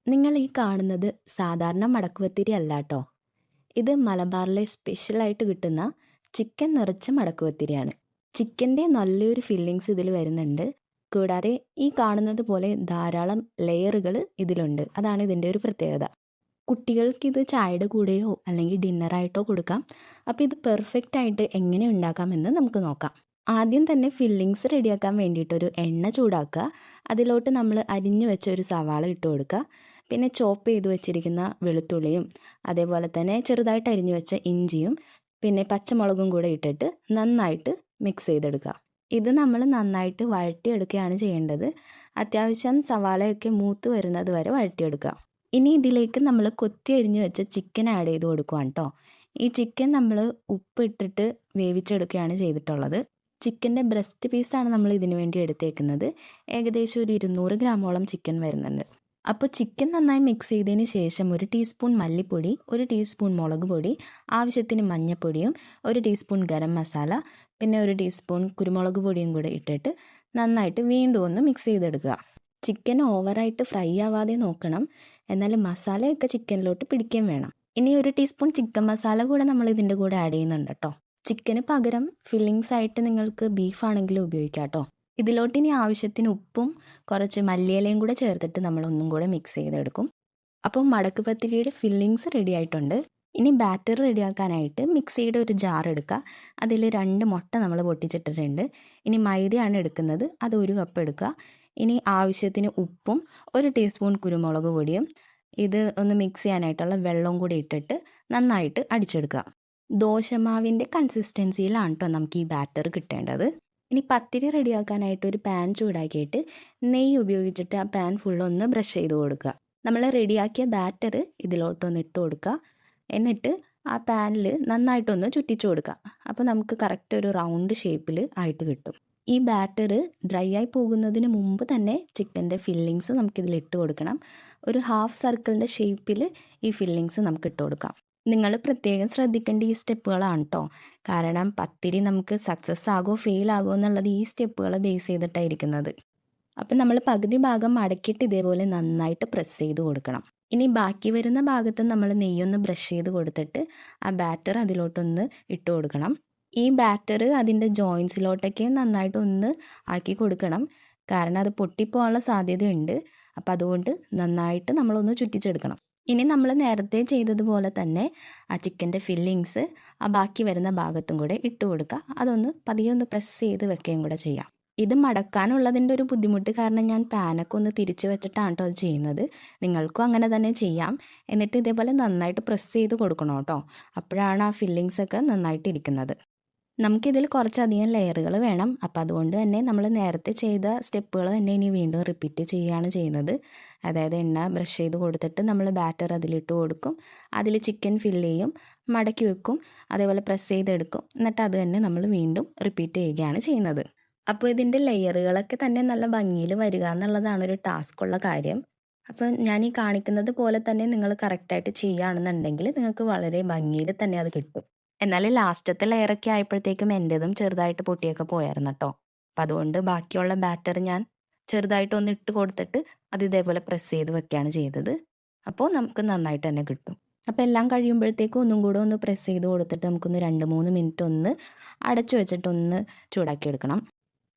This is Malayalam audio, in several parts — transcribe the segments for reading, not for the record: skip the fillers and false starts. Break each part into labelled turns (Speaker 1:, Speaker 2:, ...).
Speaker 1: നിങ്ങൾ ഈ കാണുന്നത് സാധാരണ മടക്കുപത്തിരി അല്ല കേട്ടോ. ഇത് മലബാറിലെ സ്പെഷ്യലായിട്ട് കിട്ടുന്ന ചിക്കൻ നിറച്ച മടക്കുപത്തിരിയാണ്. ചിക്കൻ്റെ നല്ലൊരു ഫില്ലിങ്സ് ഇതിൽ വരുന്നുണ്ട്. കൂടാതെ ഈ കാണുന്നത് പോലെ ധാരാളം ലെയറുകൾ ഇതിലുണ്ട്. അതാണ് ഇതിൻ്റെ ഒരു പ്രത്യേകത. കുട്ടികൾക്കിത് ചായയുടെ കൂടെയോ അല്ലെങ്കിൽ ഡിന്നറായിട്ടോ കൊടുക്കാം. അപ്പോൾ ഇത് പെർഫെക്റ്റ് ആയിട്ട് എങ്ങനെ ഉണ്ടാക്കാമെന്ന് നമുക്ക് നോക്കാം. ആദ്യം തന്നെ ഫില്ലിങ്സ് റെഡിയാക്കാൻ വേണ്ടിയിട്ടൊരു എണ്ണ ചൂടാക്കുക. അതിലോട്ട് നമ്മൾ അരിഞ്ഞു വെച്ച ഒരു സവാള ഇട്ട് കൊടുക്കുക. പിന്നെ ചോപ്പ് ചെയ്ത് വെച്ചിരിക്കുന്ന വെളുത്തുള്ളിയും അതേപോലെ തന്നെ ചെറുതായിട്ട് അരിഞ്ഞു വെച്ച ഇഞ്ചിയും പിന്നെ പച്ചമുളകും കൂടെ ഇട്ടിട്ട് നന്നായിട്ട് മിക്സ് ചെയ്തെടുക്കുക. ഇത് നമ്മൾ നന്നായിട്ട് വഴറ്റിയെടുക്കുകയാണ് ചെയ്യേണ്ടത്. അത്യാവശ്യം സവാളയൊക്കെ മൂത്ത് വരുന്നത് വരെ വഴറ്റിയെടുക്കുക. ഇനി ഇതിലേക്ക് നമ്മൾ കൊത്തി അരിഞ്ഞു വെച്ച ചിക്കൻ ആഡ് ചെയ്ത് കൊടുക്കുകയാണ് കേട്ടോ. ഈ ചിക്കൻ നമ്മൾ ഉപ്പിട്ടിട്ട് വേവിച്ചെടുക്കുകയാണ് ചെയ്തിട്ടുള്ളത്. ചിക്കൻ്റെ ബ്രസ്റ്റ് പീസാണ് നമ്മൾ ഇതിനു വേണ്ടി എടുത്തേക്കുന്നത്. ഏകദേശം ഒരു 200 ഗ്രാമോളം ചിക്കൻ വരുന്നുണ്ട്. അപ്പോൾ ചിക്കൻ നന്നായി മിക്സ് ചെയ്തതിന് ശേഷം 1 ടീസ്പൂൺ മല്ലിപ്പൊടി, 1 ടീസ്പൂൺ മുളക് പൊടി, ആവശ്യത്തിന് മഞ്ഞൾപ്പൊടിയും 1 ടീസ്പൂൺ ഗരം മസാല, പിന്നെ 1 ടീസ്പൂൺ കുരുമുളക് പൊടിയും കൂടെ ഇട്ടിട്ട് നന്നായിട്ട് വീണ്ടും ഒന്ന് മിക്സ് ചെയ്തെടുക്കുക. ചിക്കൻ ഓവറായിട്ട് ഫ്രൈ ആവാതെ നോക്കണം, എന്നാൽ മസാലയൊക്കെ ചിക്കനിലോട്ട് പിടിക്കുകയും വേണം. ഇനി 1 ടീസ്പൂൺ ചിക്കൻ മസാല കൂടെ നമ്മൾ ഇതിൻ്റെ കൂടെ ആഡ് ചെയ്യുന്നുണ്ട് കേട്ടോ. ചിക്കന് പകരം ഫില്ലിങ്സ് ആയിട്ട് നിങ്ങൾക്ക് ബീഫാണെങ്കിലും ഉപയോഗിക്കാം കേട്ടോ. ഇതിലോട്ട് ഇനി ആവശ്യത്തിന് ഉപ്പും കുറച്ച് മല്ലിയിലയും കൂടെ ചേർത്തിട്ട് നമ്മൾ ഒന്നും കൂടെ മിക്സ് ചെയ്തെടുക്കും. അപ്പോൾ മടക്ക് പത്തിരിയുടെ ഫില്ലിങ്സ് റെഡി ആയിട്ടുണ്ട്. ഇനി ബാറ്റർ റെഡിയാക്കാനായിട്ട് മിക്സിയുടെ ഒരു ജാർ എടുക്കുക. അതിൽ 2 മുട്ട നമ്മൾ പൊട്ടിച്ചിട്ടിട്ടുണ്ട്. ഇനി മൈദയാണ് എടുക്കുന്നത്, അത് 1 കപ്പ് എടുക്കുക. ഇനി ആവശ്യത്തിന് ഉപ്പും 1 ടീസ്പൂൺ കുരുമുളക് പൊടിയും ഇത് ഒന്ന് മിക്സ് ചെയ്യാനായിട്ടുള്ള വെള്ളവും കൂടി ഇട്ടിട്ട് നന്നായിട്ട് അടിച്ചെടുക്കുക. ദോശമാവിൻ്റെ കൺസിസ്റ്റൻസിയിലാണ് കേട്ടോ നമുക്ക് ഈ ബാറ്റർ കിട്ടേണ്ടത്. ഇനി പത്തിരി റെഡിയാക്കാനായിട്ട് ഒരു പാൻ ചൂടാക്കിയിട്ട് നെയ്യ് ഉപയോഗിച്ചിട്ട് ആ പാൻ ഫുള്ളൊന്ന് ബ്രഷ് ചെയ്ത് കൊടുക്കുക. നമ്മൾ റെഡിയാക്കിയ ബാറ്റർ ഇതിലോട്ടൊന്ന് ഇട്ട് കൊടുക്കുക. എന്നിട്ട് ആ പാനിൽ നന്നായിട്ടൊന്ന് ചുറ്റിച്ചു കൊടുക്കുക. അപ്പോൾ നമുക്ക് കറക്റ്റ് ഒരു റൗണ്ട് ഷേപ്പിൽ ആയിട്ട് കിട്ടും. ഈ ബാറ്റർ ഡ്രൈ ആയി പോകുന്നതിന് മുമ്പ് തന്നെ ചിക്കൻ്റെ ഫില്ലിങ്സ് നമുക്കിതിൽ ഇട്ട് കൊടുക്കണം. ഒരു ഹാഫ് സർക്കിളിൻ്റെ ഷേപ്പിൽ ഈ ഫില്ലിങ്സ് നമുക്ക് ഇട്ട് കൊടുക്കാം. നിങ്ങൾ പ്രത്യേകം ശ്രദ്ധിക്കേണ്ട ഈ സ്റ്റെപ്പുകളാണ് കേട്ടോ. കാരണം പത്തിരി നമുക്ക് സക്സസ് ആകോ ഫെയിൽ ആകോ എന്നുള്ളത് ഈ സ്റ്റെപ്പുകളെ ബേസ് ചെയ്തിട്ടായിരിക്കുന്നത്. അപ്പം നമ്മൾ പകുതി ഭാഗം മടക്കിയിട്ട് ഇതേപോലെ നന്നായിട്ട് പ്രസ് ചെയ്ത് കൊടുക്കണം. ഇനി ബാക്കി വരുന്ന ഭാഗത്ത് നമ്മൾ നെയ്യൊന്ന് ബ്രഷ് ചെയ്ത് കൊടുത്തിട്ട് ആ ബാറ്റർ അതിലോട്ടൊന്ന് ഇട്ട് കൊടുക്കണം. ഈ ബാറ്റർ അതിൻ്റെ ജോയിൻസിലോട്ടൊക്കെ നന്നായിട്ടൊന്ന് ആക്കി കൊടുക്കണം. കാരണം അത് പൊട്ടിപ്പോകാനുള്ള സാധ്യതയുണ്ട്. അപ്പോൾ അതുകൊണ്ട് നന്നായിട്ട് നമ്മളൊന്ന് ചുറ്റിച്ചെടുക്കണം. ഇനി നമ്മൾ നേരത്തെ ചെയ്തതുപോലെ തന്നെ ആ ചിക്കൻ്റെ ഫില്ലിങ്സ് ആ ബാക്കി വരുന്ന ഭാഗത്തും കൂടെ ഇട്ട് കൊടുക്കുക. അതൊന്ന് പതിയെ ഒന്ന് പ്രസ് ചെയ്ത് വെക്കുകയും കൂടെ ചെയ്യാം. ഇത് മടക്കാനുള്ളതിൻ്റെ ഒരു ബുദ്ധിമുട്ട് കാരണം ഞാൻ പാനൊക്കെ ഒന്ന് തിരിച്ച് വെച്ചിട്ടാണ് കേട്ടോ അത് ചെയ്യുന്നത്. നിങ്ങൾക്കും അങ്ങനെ തന്നെ ചെയ്യാം. എന്നിട്ട് ഇതേപോലെ നന്നായിട്ട് പ്രസ് ചെയ്ത് കൊടുക്കണം കേട്ടോ. അപ്പോഴാണ് ആ ഫില്ലിങ്സൊക്കെ നന്നായിട്ട് ഇരിക്കുന്നത്. നമുക്കിതിൽ കുറച്ചധികം ലെയറുകൾ വേണം. അപ്പോൾ അതുകൊണ്ട് തന്നെ നമ്മൾ നേരത്തെ ചെയ്ത സ്റ്റെപ്പുകൾ തന്നെ ഇനി വീണ്ടും റിപ്പീറ്റ് ചെയ്യുകയാണ് ചെയ്യുന്നത്. അതായത് എണ്ണ ബ്രഷ് ചെയ്ത് കൊടുത്തിട്ട് നമ്മൾ ബാറ്റർ അതിലിട്ട് കൊടുക്കും. അതിൽ ചിക്കൻ ഫില്ല് ചെയ്യും, മടക്കി വെക്കും, അതേപോലെ പ്രസ് ചെയ്തെടുക്കും. എന്നിട്ട് അത് തന്നെ നമ്മൾ വീണ്ടും റിപ്പീറ്റ് ചെയ്യുകയാണ് ചെയ്യുന്നത്. അപ്പോൾ ഇതിൻ്റെ ലെയറുകളൊക്കെ തന്നെ നല്ല ഭംഗിയിൽ വരിക എന്നുള്ളതാണ് ഒരു ടാസ്ക്കുള്ള കാര്യം. അപ്പം ഞാൻ ഈ കാണിക്കുന്നത് പോലെ തന്നെ നിങ്ങൾ കറക്റ്റായിട്ട് ചെയ്യുകയാണെന്നുണ്ടെങ്കിൽ നിങ്ങൾക്ക് വളരെ ഭംഗിയിൽ തന്നെ അത് കിട്ടും. എന്നാൽ ലാസ്റ്റത്തെ ലെയറൊക്കെ ആയപ്പോഴത്തേക്കും എൻ്റെതും ചെറുതായിട്ട് പൊട്ടിയൊക്കെ പോയായിരുന്നു കേട്ടോ. അപ്പം അതുകൊണ്ട് ബാക്കിയുള്ള ബാറ്റർ ഞാൻ ചെറുതായിട്ടൊന്ന് ഇട്ട് കൊടുത്തിട്ട് അത് ഇതേപോലെ പ്രസ് ചെയ്ത് വെക്കുകയാണ് ചെയ്തത്. അപ്പോൾ നമുക്ക് നന്നായിട്ട് തന്നെ കിട്ടും. അപ്പോൾ എല്ലാം കഴിയുമ്പോഴത്തേക്കും ഒന്നും കൂടെ ഒന്ന് പ്രസ് ചെയ്ത് കൊടുത്തിട്ട് നമുക്കൊന്ന് 2-3 മിനിറ്റ് ഒന്ന് അടച്ചു വെച്ചിട്ടൊന്ന് ചൂടാക്കി എടുക്കണം.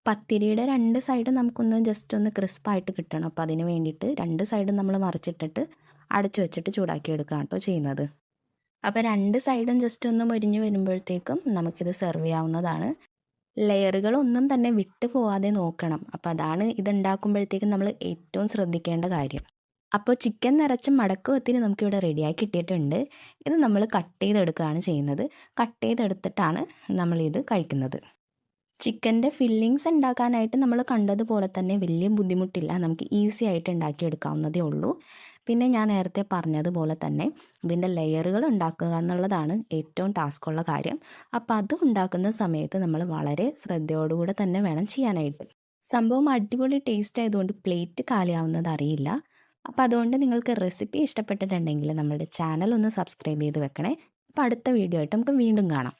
Speaker 1: പത്തിരിയുടെ 2 സൈഡും നമുക്കൊന്ന് ജസ്റ്റ് ഒന്ന് ക്രിസ്പായിട്ട് കിട്ടണം. അപ്പോൾ അതിന് വേണ്ടിയിട്ട് 2 സൈഡും നമ്മൾ മറിച്ചിട്ടിട്ട് അടച്ചു വെച്ചിട്ട് ചൂടാക്കി എടുക്കുകയാണ് കേട്ടോ ചെയ്യുന്നത്. അപ്പോൾ 2 സൈഡും ജസ്റ്റ് ഒന്ന് മൊരിഞ്ഞ് വരുമ്പോഴത്തേക്കും നമുക്കിത് സെർവ് ചെയ്യാവുന്നതാണ്. ലെയറുകളൊന്നും തന്നെ വിട്ട് പോവാതെ നോക്കണം. അപ്പോൾ അതാണ് ഇതുണ്ടാക്കുമ്പോഴത്തേക്കും നമ്മൾ ഏറ്റവും ശ്രദ്ധിക്കേണ്ട കാര്യം. അപ്പോൾ ചിക്കൻ നിറച്ച് മടക്ക് പത്തിരി നമുക്കിവിടെ റെഡിയായി കിട്ടിയിട്ടുണ്ട്. ഇത് നമ്മൾ കട്ട് ചെയ്തെടുക്കുകയാണ് ചെയ്യുന്നത്. കട്ട് ചെയ്തെടുത്തിട്ടാണ് നമ്മളിത് കഴിക്കുന്നത്. ചിക്കൻ്റെ ഫില്ലിങ്സ് ഉണ്ടാക്കാനായിട്ട് നമ്മൾ കണ്ടതുപോലെ തന്നെ വലിയ ബുദ്ധിമുട്ടില്ല. നമുക്ക് ഈസി ആയിട്ട് ഉണ്ടാക്കിയെടുക്കാവുന്നതേ ഉള്ളൂ. പിന്നെ ഞാൻ നേരത്തെ പറഞ്ഞതുപോലെ തന്നെ ഇതിൻ്റെ ലെയറുകൾ ഉണ്ടാക്കുക എന്നുള്ളതാണ് ഏറ്റവും ടാസ്ക്കുള്ള കാര്യം. അപ്പോൾ അത് ഉണ്ടാക്കുന്ന സമയത്ത് നമ്മൾ വളരെ ശ്രദ്ധയോടുകൂടെ തന്നെ വേണം ചെയ്യാനായിട്ട്. സംഭവം അടിപൊളി ടേസ്റ്റ് ആയതുകൊണ്ട് പ്ലേറ്റ് കാലിയാവുന്നത് അറിയില്ല. അപ്പോൾ അതുകൊണ്ട് നിങ്ങൾക്ക് റെസിപ്പി ഇഷ്ടപ്പെട്ടിട്ടുണ്ടെങ്കിൽ നമ്മുടെ ചാനൽ ഒന്ന് സബ്സ്ക്രൈബ് ചെയ്ത് വെക്കണേ. അപ്പോൾ അടുത്ത വീഡിയോ ആയിട്ട് നമുക്ക് വീണ്ടും കാണാം.